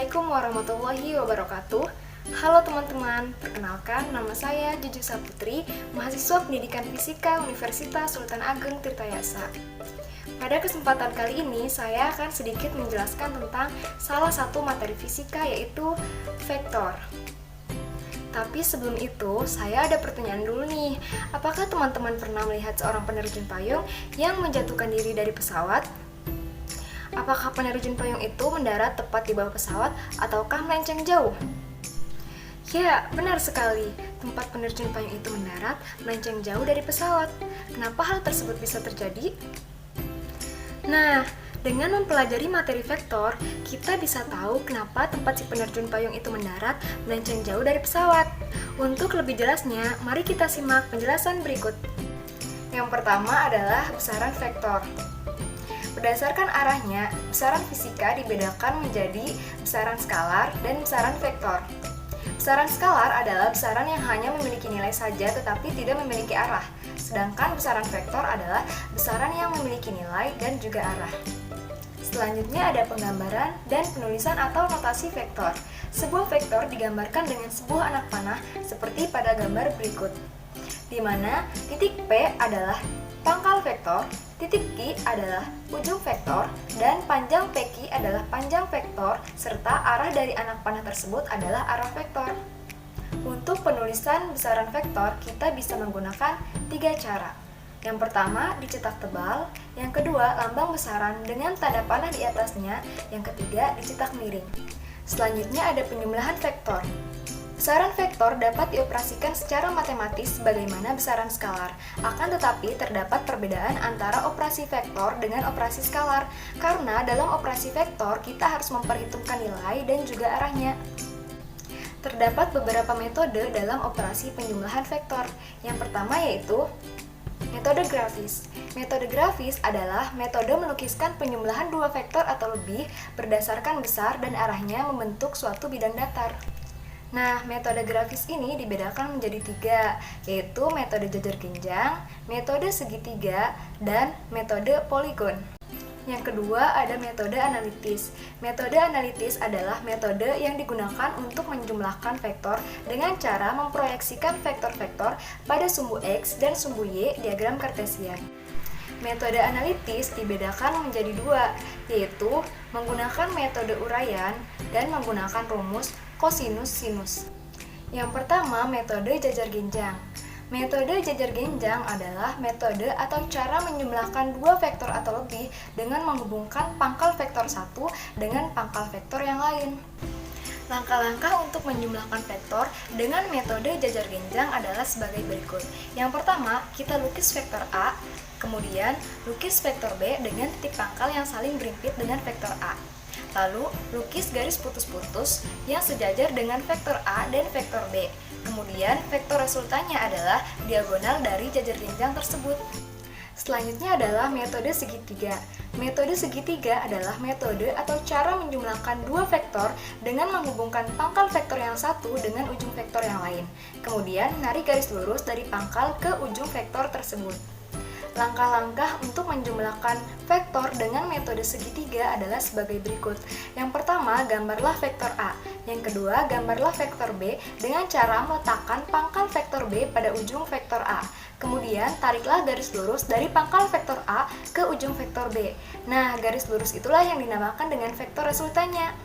Assalamualaikum warahmatullahi wabarakatuh. Halo teman-teman, perkenalkan nama saya Juju Saputri, mahasiswa Pendidikan Fisika Universitas Sultan Ageng Tirtayasa. Pada kesempatan kali ini, saya akan sedikit menjelaskan tentang salah satu materi fisika, yaitu vektor. Tapi sebelum itu, saya ada pertanyaan dulu nih. Apakah teman-teman pernah melihat seorang penerjun payung yang menjatuhkan diri dari pesawat? Apakah penerjun payung itu mendarat tepat di bawah pesawat ataukah melenceng jauh? Ya, benar sekali. Tempat penerjun payung itu mendarat melenceng jauh dari pesawat. Kenapa hal tersebut bisa terjadi? Nah, dengan mempelajari materi vektor, kita bisa tahu kenapa tempat si penerjun payung itu mendarat melenceng jauh dari pesawat. Untuk lebih jelasnya, mari kita simak penjelasan berikut. Yang pertama adalah besaran vektor. Berdasarkan arahnya, besaran fisika dibedakan menjadi besaran skalar dan besaran vektor. Besaran skalar adalah besaran yang hanya memiliki nilai saja tetapi tidak memiliki arah. Sedangkan besaran vektor adalah besaran yang memiliki nilai dan juga arah. Selanjutnya ada penggambaran dan penulisan atau notasi vektor. Sebuah vektor digambarkan dengan sebuah anak panah seperti pada gambar berikut, di mana titik P adalah pangkal vektor, titik Q adalah ujung vektor, dan panjang PQ adalah panjang vektor, serta arah dari anak panah tersebut adalah arah vektor. Untuk penulisan besaran vektor, kita bisa menggunakan 3 cara. Yang pertama, dicetak tebal. Yang kedua, lambang besaran dengan tanda panah di atasnya. Yang ketiga, dicetak miring. Selanjutnya ada penjumlahan vektor. Besaran vektor dapat dioperasikan secara matematis sebagaimana besaran skalar. Akan tetapi terdapat perbedaan antara operasi vektor dengan operasi skalar, karena dalam operasi vektor kita harus memperhitungkan nilai dan juga arahnya. Terdapat beberapa metode dalam operasi penjumlahan vektor. Yang pertama yaitu metode grafis. Metode grafis adalah metode melukiskan penjumlahan dua vektor atau lebih berdasarkan besar dan arahnya membentuk suatu bidang datar. Nah, metode grafis ini dibedakan menjadi 3, yaitu metode jajar genjang, metode segitiga, dan metode poligon. Yang kedua ada metode analitis. Metode analitis adalah metode yang digunakan untuk menjumlahkan vektor dengan cara memproyeksikan vektor-vektor pada sumbu X dan sumbu Y diagram Kartesian. Metode analitis dibedakan menjadi 2, yaitu menggunakan metode uraian dan menggunakan rumus kosinus sinus. Yang pertama, metode jajar genjang. Metode jajar genjang adalah metode atau cara menjumlahkan dua vektor atau lebih dengan menghubungkan pangkal vektor satu dengan pangkal vektor yang lain. Langkah-langkah untuk menjumlahkan vektor dengan metode jajar genjang adalah sebagai berikut. Yang pertama, kita lukis vektor A, kemudian lukis vektor B dengan titik pangkal yang saling berimpit dengan vektor A. Lalu, lukis garis putus-putus yang sejajar dengan vektor A dan vektor B. Kemudian, vektor resultannya adalah diagonal dari jajar genjang tersebut. Selanjutnya adalah metode segitiga. Metode segitiga adalah metode atau cara menjumlahkan dua vektor dengan menghubungkan pangkal vektor yang satu dengan ujung vektor yang lain. Kemudian, menarik garis lurus dari pangkal ke ujung vektor tersebut. Langkah-langkah untuk menjumlahkan vektor dengan metode segitiga adalah sebagai berikut. Yang pertama, gambarlah vektor A. Yang kedua, gambarlah vektor B dengan cara meletakkan pangkal vektor B pada ujung vektor A. Kemudian, tariklah garis lurus dari pangkal vektor A ke ujung vektor B. Nah, garis lurus itulah yang dinamakan dengan vektor resultannya.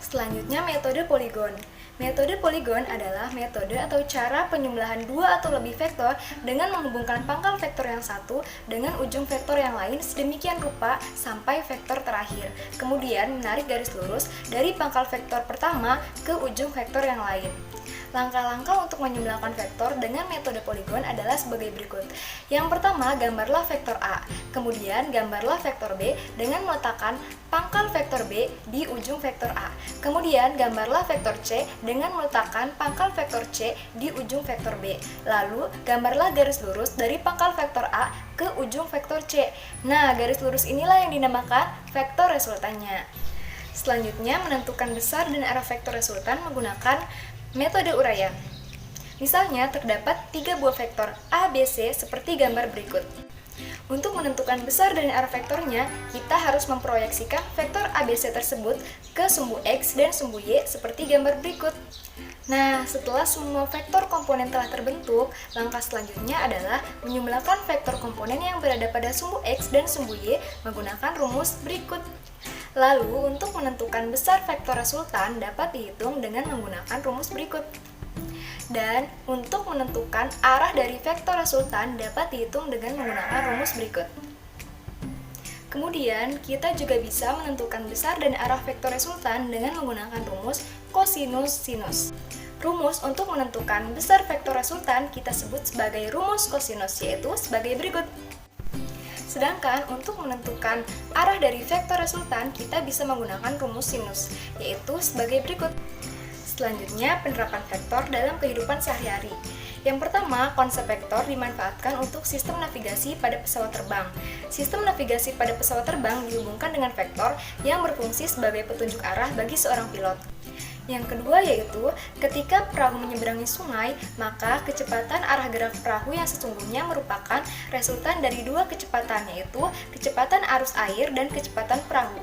Selanjutnya, metode poligon. Metode poligon adalah metode atau cara penjumlahan dua atau lebih vektor dengan menghubungkan pangkal vektor yang satu dengan ujung vektor yang lain sedemikian rupa sampai vektor terakhir. Kemudian menarik garis lurus dari pangkal vektor pertama ke ujung vektor yang lain. Langkah-langkah untuk menjumlahkan vektor dengan metode poligon adalah sebagai berikut. Yang pertama, gambarlah vektor A. Kemudian, gambarlah vektor B dengan meletakkan pangkal vektor B di ujung vektor A. Kemudian, gambarlah vektor C dengan meletakkan pangkal vektor C di ujung vektor B. Lalu, gambarlah garis lurus dari pangkal vektor A ke ujung vektor C. Nah, garis lurus inilah yang dinamakan vektor resultannya. Selanjutnya, menentukan besar dan arah vektor resultan menggunakan metode uraian. Misalnya, terdapat 3 buah vektor A, B, C seperti gambar berikut. Untuk menentukan besar dan arah vektornya, kita harus memproyeksikan vektor ABC tersebut ke sumbu X dan sumbu Y seperti gambar berikut. Nah, setelah semua vektor komponen telah terbentuk, langkah selanjutnya adalah menjumlahkan vektor komponen yang berada pada sumbu X dan sumbu Y menggunakan rumus berikut. Lalu, untuk menentukan besar vektor resultan dapat dihitung dengan menggunakan rumus berikut. Dan untuk menentukan arah dari vektor resultan dapat dihitung dengan menggunakan rumus berikut. Kemudian, kita juga bisa menentukan besar dan arah vektor resultan dengan menggunakan rumus kosinus sinus. Rumus untuk menentukan besar vektor resultan kita sebut sebagai rumus kosinus, yaitu sebagai berikut. Sedangkan untuk menentukan arah dari vektor resultan kita bisa menggunakan rumus sinus, yaitu sebagai berikut. Selanjutnya, penerapan vektor dalam kehidupan sehari-hari. Yang pertama, konsep vektor dimanfaatkan untuk sistem navigasi pada pesawat terbang. Sistem navigasi pada pesawat terbang dihubungkan dengan vektor yang berfungsi sebagai petunjuk arah bagi seorang pilot. Yang kedua yaitu, ketika perahu menyeberangi sungai, maka kecepatan arah gerak perahu yang sesungguhnya merupakan resultan dari dua kecepatan, yaitu kecepatan arus air dan kecepatan perahu.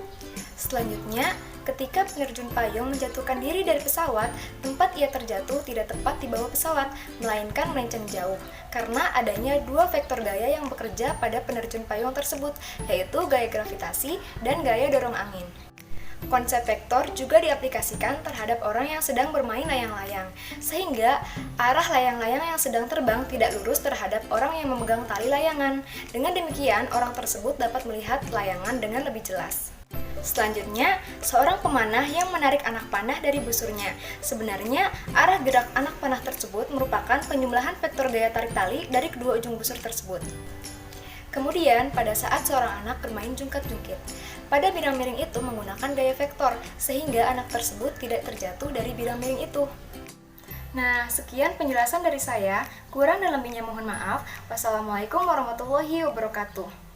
Selanjutnya, ketika penerjun payung menjatuhkan diri dari pesawat, tempat ia terjatuh tidak tepat di bawah pesawat, melainkan melenceng jauh, karena adanya dua vektor gaya yang bekerja pada penerjun payung tersebut, yaitu gaya gravitasi dan gaya dorong angin. Konsep vektor juga diaplikasikan terhadap orang yang sedang bermain layang-layang, sehingga arah layang-layang yang sedang terbang tidak lurus terhadap orang yang memegang tali layangan. Dengan demikian, orang tersebut dapat melihat layangan dengan lebih jelas. Selanjutnya, seorang pemanah yang menarik anak panah dari busurnya. Sebenarnya, arah gerak anak panah tersebut merupakan penjumlahan vektor gaya tarik tali dari kedua ujung busur tersebut. Kemudian, pada saat seorang anak bermain jungkat-jungkit, pada bidang miring itu menggunakan gaya vektor, sehingga anak tersebut tidak terjatuh dari bidang miring itu. Nah, sekian penjelasan dari saya. Kurang dan lebihnya mohon maaf. Wassalamualaikum warahmatullahi wabarakatuh.